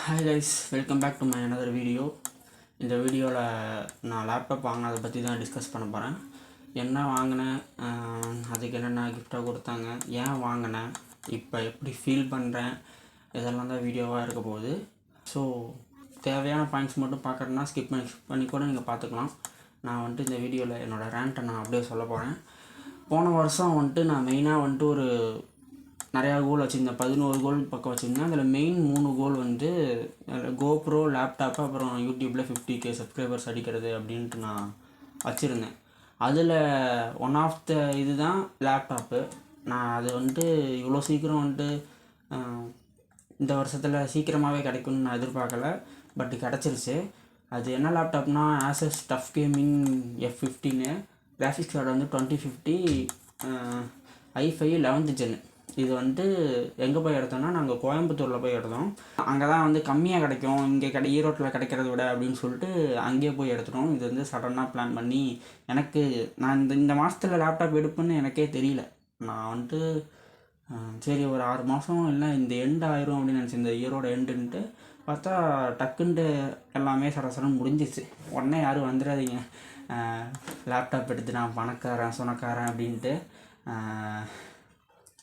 Hi guys, welcome back to my another video. இந்த வீடியோவில் நான் லேப்டாப் வாங்கினதை பற்றி தான் டிஸ்கஸ் பண்ண போகிறேன். என்ன வாங்கினேன், அதுக்கு என்னென்ன கிஃப்டாக கொடுத்தாங்க, ஏன் வாங்கினேன், இப்போ எப்படி ஃபீல் பண்ணுறேன், இதெல்லாம் தான் வீடியோவாக இருக்க போகுது. ஸோ தேவையான பாயிண்ட்ஸ் மட்டும் பார்க்குறேன்னா ஸ்கிப் பண்ணி கூட நீங்கள் பார்த்துக்கலாம். நான் இந்த வீடியோவில் என்னோடய ரேண்ட்டை நான் அப்படியே சொல்ல போகிறேன். போன வருஷம் நான் மெயினாக ஒரு நிறையா கோல் வச்சுருந்தேன். 11 கோல் பக்கம் வச்சுருந்தேன். அதில் மெயின் 3 கோல் கோப்ரோ, லேப்டாப்பு, அப்புறம் யூடியூப்பில் 50K சப்ஸ்கிரைபர்ஸ் அடிக்கிறது அப்படின்ட்டு நான் வச்சுருந்தேன். அதில் ஒன் ஆஃப் த இது தான் லேப்டாப்பு. நான் அது இவ்வளோ சீக்கிரம் இந்த வருஷத்தில் சீக்கிரமாகவே கிடைக்கும்னு நான் எதிர்பார்க்கல. பட் கிடச்சிருச்சு. அது என்ன லேப்டாப்னா Asus TUF gaming F15, graphics card 2050, i5 11th gen. இது எங்கே போய் எடுத்தோம்னா நாங்கள் கோயம்புத்தூரில் போய் எடுத்தோம். அங்கே தான் கம்மியாக கிடைக்கும், இங்கே ஈரோட்டில் கிடைக்கிறத விட அப்படின்னு சொல்லிட்டு அங்கேயே போய் எடுத்துட்டோம். இது சடனாக பிளான் பண்ணி நான் இந்த மாதத்தில் லேப்டாப் எடுப்பேன்னு எனக்கே தெரியல. நான் சரி ஒரு 6 மாதம் இல்லை இந்த எண்டு ஆயிரும் அப்படின்னு நினச்சி, இந்த இயரோட எண்டுன்ட்டு பார்த்தா டக்குன்ட்டு எல்லாமே சரசரம் முடிஞ்சிச்சு. உடனே யாரும் வந்துடாதீங்க லேப்டாப் எடுத்து நான் பணக்காரன் சொனக்காரன் அப்படின்ட்டு.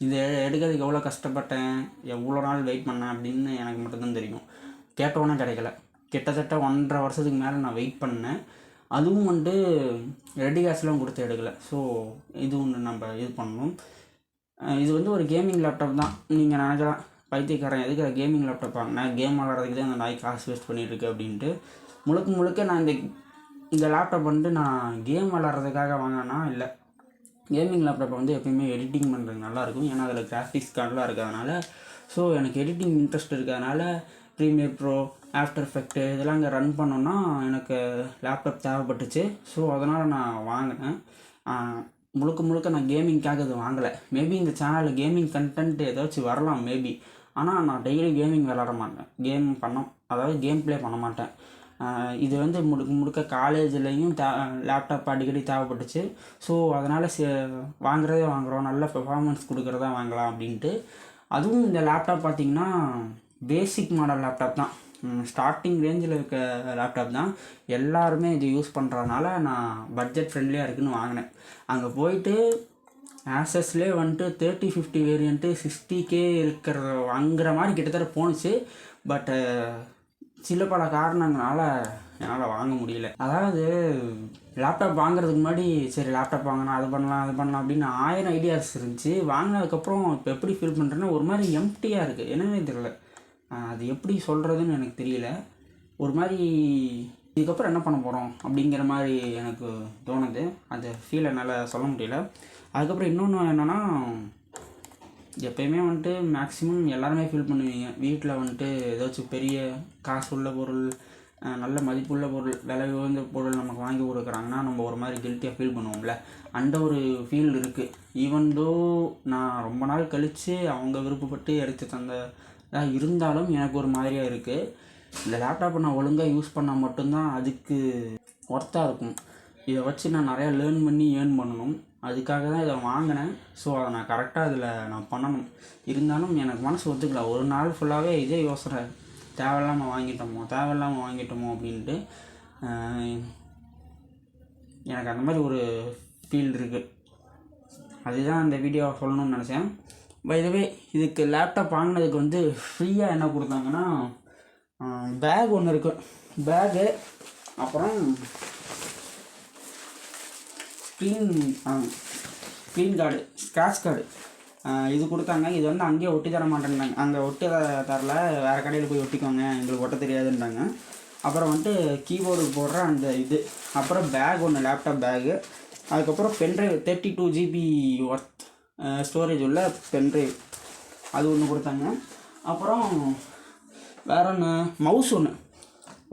இது எடுக்கிறதுக்கு எவ்வளோ கஷ்டப்பட்டேன், எவ்வளோ நாள் வெயிட் பண்ணேன் அப்படின்னு எனக்கு மட்டும்தான் தெரியும். கேட்டோன்னே கிடைக்கல. கிட்டத்தட்ட 1.5 வருஷத்துக்கு மேலே நான் வெயிட் பண்ணேன். அதுவும் ரெடி கேஷ்லாம் கொடுத்து எடுக்கலை. ஸோ இது ஒன்று நம்ம இது பண்ணணும். இது ஒரு கேமிங் லேப்டாப் தான். நீங்கள் நினைக்கலாம் பைத்தியக்காரன் எதுக்கு கேமிங் லேப்டாப் வாங்கினேன், கேம் விளாட்றதுக்கு தான் இந்த நாய் காசு வேஸ்ட் பண்ணிகிட்ருக்கு அப்படின்ட்டு. முழுக்க நான் இந்த லேப்டாப் நான் கேம் விளாட்றதுக்காக வாங்கினேன்னா இல்லை. கேமிங் லேப்டாப் எப்பயுமே எடிட்டிங் பண்ணுறது நல்லாயிருக்கும். ஏன்னா அதில் கிராஃபிக்ஸ் கார்டெலாம் இருக்கிறதுனால. ஸோ எனக்கு எடிட்டிங் இன்ட்ரெஸ்ட் இருக்கிறதுனால ப்ரீமியர் ப்ரோ, ஆஃப்டர் எஃபெக்ட்டு இதெல்லாம் இங்கே ரன் பண்ணோன்னா எனக்கு லேப்டாப் தேவைப்பட்டுச்சு. ஸோ அதனால் நான் வாங்கினேன். முழுக்க நான் கேமிங்காக இது வாங்கலை. மேபி இந்த சேனலில் கேமிங் கண்டென்ட் ஏதாச்சும் வரலாம் மேபி. ஆனால் நான் டெய்லி கேமிங் விளாட மாட்டேன். அதாவது கேம் ப்ளே பண்ண மாட்டேன். இது முழுக்க காலேஜ்லேயும் லேப்டாப் அடிக்கடி தேவைப்பட்டுச்சு. ஸோ அதனால் வாங்குகிறோம், நல்ல பெர்ஃபார்மன்ஸ் கொடுக்குறதா வாங்கலாம் அப்படின்ட்டு. அதுவும் இந்த லேப்டாப் பார்த்திங்கன்னா பேசிக் மாடல் லேப்டாப் தான். ஸ்டார்டிங் ரேஞ்சில் இருக்க லேப்டாப் தான். எல்லாருமே இது யூஸ் பண்ணுறதுனால நான் பட்ஜெட் ஃப்ரெண்ட்லியாக இருக்குதுன்னு வாங்கினேன். அங்கே போயிட்டு ஆசஸ்லேயே 3050 வேரியண்ட்டு 60K இருக்கிறத வாங்குற மாதிரி கிட்டத்தட்ட போணுச்சு. பட்டு சில பல காரணங்களால் என்னால் வாங்க முடியல. அதாவது லேப்டாப் வாங்குறதுக்கு முன்னாடி சரி லேப்டாப் வாங்கினா அது பண்ணலாம் அப்படின்னு 1000 ஐடியாஸ் இருந்துச்சு. வாங்கினதுக்கப்புறம் இப்போ எப்படி ஃபீல் பண்ணுறேன்னா ஒரு மாதிரி எம்ப்டியாக இருக்குது. என்னன்னே தெரியல. அது எப்படி சொல்கிறதுன்னு எனக்கு தெரியல. ஒரு மாதிரி இதுக்கப்புறம் என்ன பண்ண போகிறோம் அப்படிங்கிற மாதிரி எனக்கு தோணுது. அந்த ஃபீல் என்னால் சொல்ல முடியல. அதுக்கப்புறம் இன்னொன்று என்னென்னா, எப்போயுமே மேக்ஸிமம் எல்லாருமே ஃபீல் பண்ணுவீங்க, வீட்டில் ஏதாச்சும் பெரிய காசு உள்ள பொருள், நல்ல மதிப்புள்ள பொருள், விலை உயர்ந்த பொருள் நமக்கு வாங்கி கொடுக்குறாங்கன்னா நம்ம ஒரு மாதிரி கில்ட்டியாக ஃபீல் பண்ணுவோம்ல. அந்த ஒரு ஃபீல் இருக்குது. ஈவன்தோ நான் ரொம்ப நாள் கழித்து அவங்க விருப்பப்பட்டு எடுத்து தந்ததாக இருந்தாலும் எனக்கு ஒரு மாதிரியாக இருக்குது. இந்த லேப்டாப்பை நான் ஒழுங்காக யூஸ் பண்ணால் மட்டும்தான் அதுக்கு ஒர்த்தாக இருக்கும். இதை வச்சு நான் நிறையா லேர்ன் பண்ணி ஏர்ன் பண்ணணும். அதுக்காக தான் இதை வாங்கினேன். ஸோ அதை நான் கரெக்டாக இதில் நான் பண்ணணும். இருந்தாலும் எனக்கு மனசு ஒத்துக்கல. ஒரு நாள் ஃபுல்லாகவே இதே யோசனை, தேவையில்லாமல் வாங்கிட்டோமோ அப்படின்ட்டு. எனக்கு அந்த மாதிரி ஒரு ஃபீல் இருக்குது. அதுதான் இந்த வீடியோவை சொல்லணும்னு நினச்சேன். பை த வே, இதுக்கு லேப்டாப் வாங்கினதுக்கு ஃப்ரீயாக என்ன கொடுத்தாங்கன்னா, பேக் ஒன்று இருக்குது. பேகு, அப்புறம் ஸ்க்ரீன் கார்டு, ஸ்க்ராட்ச் கார்டு இது கொடுத்தாங்க. இது அங்கேயே ஒட்டி தர மாட்டேன்னாங்க. அங்கே ஒட்டி தரல, வேறு கடையில் போய் ஒட்டிக்கோங்க, எங்களுக்கு ஒட்ட தெரியாதுன்றாங்க. அப்புறம் கீபோர்டு போடுற அந்த இது, அப்புறம் பேக் ஒன்று, லேப்டாப் பேகு, அதுக்கப்புறம் பென்ட்ரைவ் 32 GB ஒர்த் ஸ்டோரேஜ் உள்ள பென்ட்ரைவ் அது ஒன்று கொடுத்தாங்க. அப்புறம் வேறு ஒன்று மவுஸ் ஒன்று,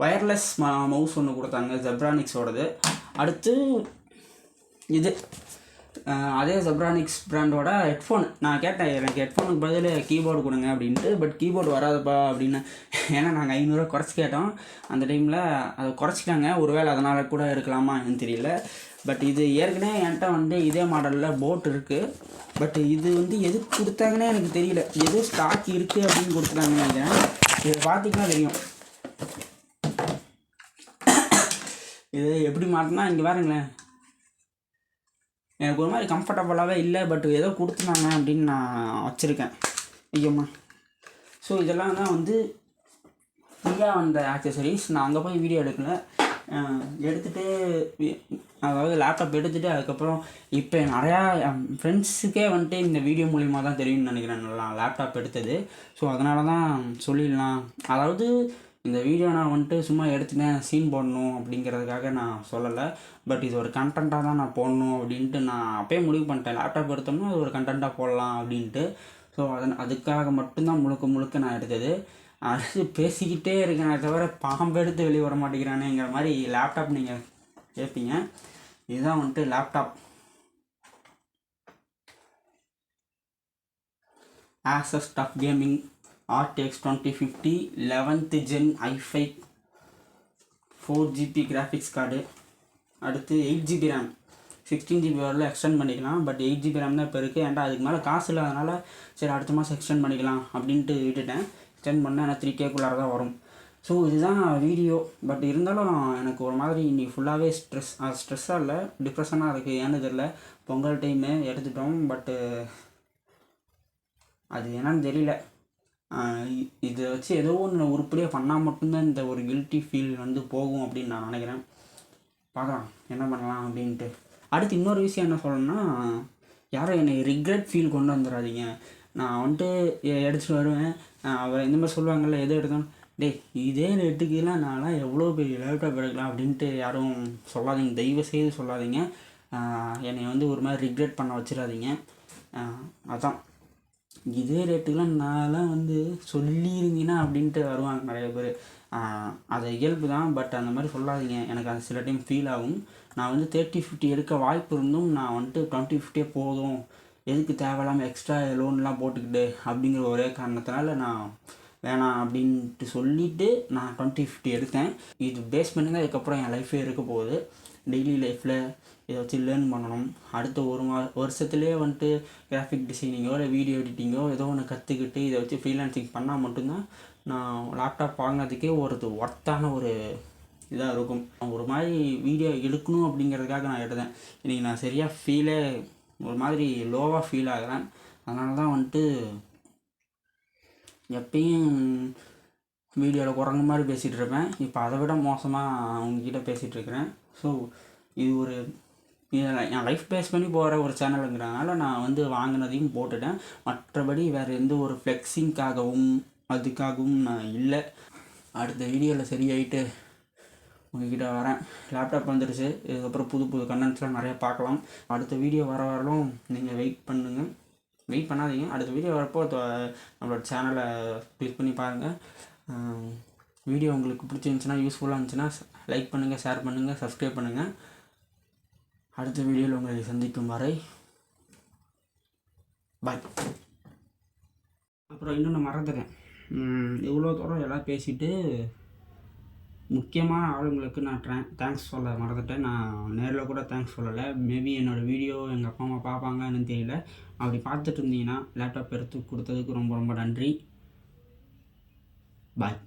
ஒயர்லெஸ் மவுஸ் ஒன்று கொடுத்தாங்க, ஜெப்ரானிக்ஸோடது. அடுத்து இது அதே ஜெப்ரானிக்ஸ் பிராண்டோட ஹெட்ஃபோன். நான் கேட்டேன், எனக்கு ஹெட்ஃபோனுக்கு பதில் கீபோர்டு கொடுங்க அப்படின்ட்டு. பட் கீபோர்டு வராதுப்பா அப்படின்னு. ஏன்னா நாங்கள் 500 குறைச்சி கேட்டோம். அந்த டைமில் அதை குறைச்சிட்டாங்க. ஒருவேளை அதனால் கூட இருக்கலாமா என்னன்னு தெரியல. பட் இது ஏற்கனவே என்கிட்ட இதே மாடலில் போட் இருக்குது. பட் இது எதுக்கு கொடுத்தாங்கன்னே எனக்கு தெரியல. ஏதோ ஸ்டாக் இருக்குது அப்படின்னு கொடுத்துட்டாங்கன்னு நினைக்கிறேன். இதை பார்த்தீங்கன்னா தெரியும். இது எப்படி மாட்டினா இங்கே பாருங்களேன், எனக்கு ஒரு மாதிரி கம்ஃபர்டபுளாகவே இல்லை. பட் ஏதோ கொடுத்துனாங்க அப்படின்னு நான் வச்சுருக்கேன். ஐயோம்மா. ஸோ இதெல்லாம் தான் வந்து ஃப்ரீயாக வந்த ஆக்சசரிஸ். நான் அங்கே போய் வீடியோ எடுக்கல, எடுத்துகிட்டு அதாவது லேப்டாப் எடுத்துகிட்டு அதுக்கப்புறம் இப்போ நிறையா ஃப்ரெண்ட்ஸுக்கே வந்துட்டு இந்த வீடியோ மூலிமா தான் தெரியும்னு நினைக்கிறேன் நான் லேப்டாப் எடுத்தது. ஸோ அதனால தான் சொல்லிடலாம். அதாவது இந்த வீடியோ நான் வந்துட்டு சும்மா எடுத்துட்டேன் சீன் போடணும் அப்படிங்கிறதுக்காக நான் சொல்லலை. பட் இது ஒரு கண்டென்ட்டாக தான் நான் போடணும் அப்படின்ட்டு நான் அப்போயே முடிவு பண்ணிட்டேன். லேப்டாப் எடுத்தோம்னா அது ஒரு கண்டென்ட்டாக போடலாம் அப்படின்ட்டு. ஸோ அதுக்காக மட்டும்தான் முழுக்க நான் எடுத்தது. அது பேசிக்கிட்டே இருக்கேன் தவிர பாம்பு எடுத்து வெளியே வர மாட்டேங்கிறானேங்கிற மாதிரி லேப்டாப் நீங்கள் கேட்பீங்க. இதுதான் வந்துட்டு laptop. Asus TUF gaming RTX 2050 11th Gen i5 4GB graphics card. அடுத்து 8GB RAM, 16GB வரல எக்ஸ்டெண்ட் பண்ணிக்கலாம். பட் 8GB RAM தான் இப்போ இருக்குது. ஏன்டா அதுக்கு மேலே காசு இல்லாதனால சரி அடுத்த மாதம் எக்ஸ்டெண்ட் பண்ணிக்கலாம் அப்படின்ட்டு விட்டுட்டேன். எக்ஸ்டெண்ட் பண்ணால் எனக்கு 3K தான் வரும். ஸோ இதுதான் வீடியோ. பட் இருந்தாலும் எனக்கு ஒரு மாதிரி இன்றைக்கி ஃபுல்லாகவே ஸ்ட்ரெஸ்ஸாக இல்லை, டிப்ரெஷனாக இருக்குது. ஏன்னு தெரில, பொங்கல் டைமு எடுத்துட்டோம். பட்டு அது என்னன்னு தெரியல. இதை வச்சு ஏதோ ஒன்று உருப்படியாக பண்ணால் மட்டும்தான் இந்த ஒரு கில்ட்டி ஃபீல் வந்து போகும் அப்படின்னு நான் நினைக்கிறேன். பார்க்கலாம் என்ன பண்ணலாம் அப்படின்ட்டு. அடுத்து இன்னொரு விஷயம் என்ன சொல்லணும்னா, யாரும் என்னை ரிக்ரெட் ஃபீல் கொண்டு வந்துடாதீங்க. நான் வந்துட்டு எடுத்துகிட்டு வருவேன். அவர் இந்த மாதிரி சொல்லுவாங்கள்ல, எது எடுத்தோம் டே இதே ரேட்டுக்கெலாம் நான்லாம் எவ்வளோ பெரிய லேப்டாப் எடுக்கலாம் அப்படின்ட்டு யாரும் சொல்லாதீங்க, தயவு செய்து சொல்லாதீங்க. என்னை வந்து ஒரு மாதிரி ரிக்ரெட் பண்ண வச்சிடாதீங்க. அதான் இதே ரேட்டுக்கெலாம் நான்லாம் வந்து சொல்லியிருந்தீங்கன்னா அப்படின்ட்டு வருவாங்க நிறைய பேர். அது இயல்பு தான். பட் அந்த மாதிரி சொல்லாதீங்க. எனக்கு அது சில டைம் ஃபீல் ஆகும். நான் வந்து 3050 எடுக்க வாய்ப்பு இருந்தும் நான் வந்துட்டு 2050 போதும், எதுக்கு தேவையில்லாமல் எக்ஸ்ட்ரா லோன்லாம் போட்டுக்கிட்டு அப்படிங்கிற ஒரே காரணத்தினால நான் வேணாம் அப்படின்ட்டு சொல்லிவிட்டு நான் 2050 எடுத்தேன். இது பேஸ் பண்ணி தான் இதுக்கப்புறம் என் லைஃபே இருக்க போகுது. டெய்லி லைஃப்பில் இதை வச்சு லேர்ன் பண்ணணும். அடுத்த ஒரு வருஷத்துலேயே வந்துட்டு கிராஃபிக் டிசைனிங்கோ இல்லை வீடியோ எடிட்டிங்கோ ஏதோ ஒன்று கற்றுக்கிட்டு இதை வச்சு ஃப்ரீலான்சிங் பண்ணால் மட்டும்தான் நான் லேப்டாப் வாங்கினதுக்கே ஒரு ஒர்த்தான ஒரு இதாக இருக்கும். ஒரு மாதிரி வீடியோ எடுக்கணும் அப்படிங்கிறதுக்காக நான் எடுத்தேன். இன்றைக்கி நான் சரியாக ஃபீலே ஒரு மாதிரி லோவாக ஃபீல் ஆகிறேன். அதனால தான் வந்துட்டு எப்பயும் வீடியோவில் குரங்கு மாதிரி பேசிகிட்டு இருப்பேன். இப்போ அதை விட மோசமாக அவங்கக்கிட்ட பேசிகிட்ருக்கிறேன். ஸோ இது ஒரு என் லைஃப் பேஸ் பண்ணி போகிற ஒரு சேனலுங்கிறதுனால நான் வந்து வாங்கினதையும் போட்டுட்டேன். மற்றபடி வேறு எந்த ஒரு ஃப்ளெக்ஸிங்காகவும் அதுக்காகவும் நான் இல்லை. அடுத்த வீடியோவில் சரியாயிட்டு உங்கள்கிட்ட வரேன். லேப்டாப் வந்துடுச்சு. இதுக்கப்புறம் புது கண்டென்ட்ஸ்லாம் நிறையா பார்க்கலாம். அடுத்த வீடியோ வரலும் நீங்கள் வெயிட் பண்ணாதீங்க. அடுத்த வீடியோ வரப்போ நம்மளோட சேனலை கிளிக் பண்ணி பாருங்கள். வீடியோ உங்களுக்கு பிடிச்சிருந்துச்சுன்னா, யூஸ்ஃபுல்லாக இருந்துச்சுன்னா லைக் பண்ணுங்கள், ஷேர் பண்ணுங்கள், சப்ஸ்கிரைப் பண்ணுங்கள். அடுத்த வீடியோவில் உங்களை சந்திக்கும் வரை பாய். அப்புறம் இன்னொன்று மறந்துட்டேன். இவ்வளோ தூரம் எல்லாம் பேசிவிட்டு முக்கியமான ஆளுங்களுக்கு நான் தேங்க்ஸ் சொல்ல மறந்துட்டேன். நான் நேரில் கூட தேங்க்ஸ் சொல்லலை. மேபி என்னோடய வீடியோ எங்கள் அப்பா அம்மா பார்ப்பாங்கன்னு தெரியல. அப்படி பார்த்துட்டு இருந்தீங்கன்னா லேப்டாப் எடுத்து கொடுத்ததுக்கு ரொம்ப ரொம்ப நன்றி. பாய்.